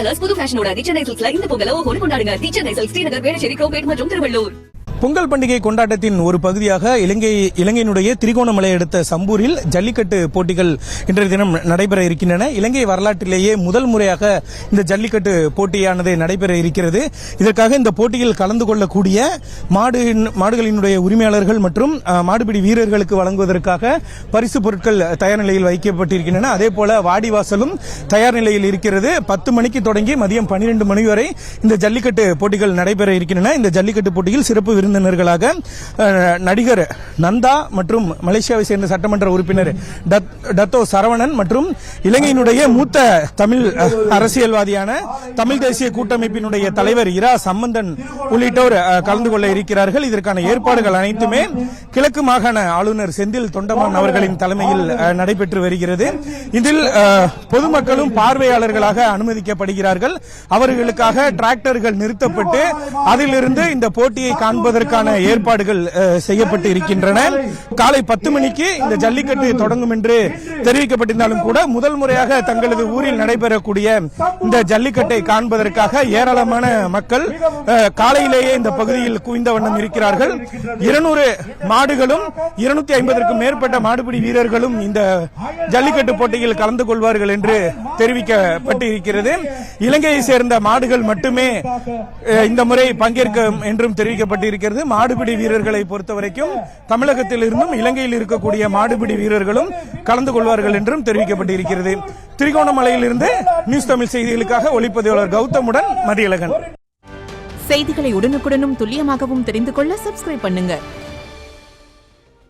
Colours புது ஃபேஷனோட சென்னை சில்க்ஸ்ல இந்த பொங்கலை ஓஹோன்னு கொண்டாடுங்க. சென்னை சில்க்ஸ் ஸ்ரீநகர், வேளச்சேரி, கோபேட் மற்றும் திருவள்ளூர். பொங்கல் பண்டிகை கொண்டாட்டத்தின் ஒரு பகுதியாக இலங்கையினுடைய திரிகோணமலை அடுத்த சம்பூரில் ஜல்லிக்கட்டு போட்டிகள் இன்றைய தினம் நடைபெற இருக்கின்றன. இலங்கை வரலாற்றிலேயே முதல் முறையாக இந்த போட்டியானது நடைபெற இருக்கிறது. இதற்காக இந்த போட்டியில் கலந்து கொள்ளக்கூடிய மாடுகளினுடைய உரிமையாளர்கள் மற்றும் மாடுபிடி வீரர்களுக்கு வழங்குவதற்காக பரிசு பொருட்கள் தயார் நிலையில் வைக்கப்பட்டிருக்கின்றன. அதே போல வாடிவாசலும் தயார் நிலையில் இருக்கிறது. 10 மணிக்கு தொடங்கி மதியம் 12 மணி வரை இந்த ஜல்லிக்கட்டு போட்டிகள் நடைபெற இருக்கின்றன. இந்த ஜல்லிக்கட்டு போட்டியில் சிறப்பு விருந்தினர்களாக நடிகர் நந்தா மற்றும் மலேசியாவை சேர்ந்த சட்டமன்ற உறுப்பினர் டத்தோ சரவணன் மற்றும் இலங்கையினுடைய மூத்த தமிழ் அரசியல்வாதியான தமிழ் தேசிய கூட்டமைப்பினுடைய தலைவர் இரா சம்பந்தன் உள்ளிட்டோர் கலந்து கொள்ள இருக்கிறார்கள். இதற்கான ஏற்பாடுகள் அனைத்துமே கிழக்கு மாகாண ஆளுநர் செந்தில் தொண்டமான் அவர்களின் தலைமையில் நடைபெற்று வருகிறது. இதில் பொதுமக்களும் பார்வையாளர்களாக அனுமதிக்கப்படுகிறார்கள். அவர்களுக்காக டிராக்டர்கள் நிறுத்தப்பட்டு அதிலிருந்து இந்த போட்டியை காண்பதற்கான ஏற்பாடுகள் செய்யப்பட்டு இருக்கின்றன. காலை 10 மணிக்கு இந்த ஜல்லிக்கட்டு தொடங்கும் என்று தெரிவிக்கப்பட்டிருந்தாலும் கூட முதல் முறையாக தங்களது ஊரில் நடைபெறக்கூடிய இந்த ஜல்லிக்கட்டை காண்பதற்காக ஏராளமான மக்கள் காலையிலேயே இந்த பகுதியில் குவிந்த வண்ணம் இருக்கிறார்கள். 200 மாடுகளும் 250க்கும் மேற்பட்ட மாடுபிடி வீரர்களும் இந்த ஜல்லிக்கட்டு போட்டியில் கலந்து கொள்வார்கள் என்று தெரிவிக்கப்பட்டு இருக்கிறது. இலங்கையை சேர்ந்த மாடுகள் மட்டுமே இந்த முறை பங்கேற்கும் என்றும் தெரிவிக்கப்பட்டிருக்கிறது. மாடுபிடி வீரர்களை பொறுத்தவரைக்கும் தமிழகத்தில் இருந்தும் இலங்கையில் இருக்கக்கூடிய மாடுபிடி வீரர்களும் கலந்து கொள்வார்கள் என்றும் தெரிவிக்கப்பட்டிருக்கிறது. திரிகோணமலையிலிருந்து நியூஸ் தமிழ் செய்திகளுக்காக ஒளிப்பதிவாளர் கௌதமுடன் மதியழகன். செய்திகளை உடனுக்குடனும் துல்லியமாகவும் தெரிந்து கொள்ள சப்ஸ்கிரைப் பண்ணுங்க.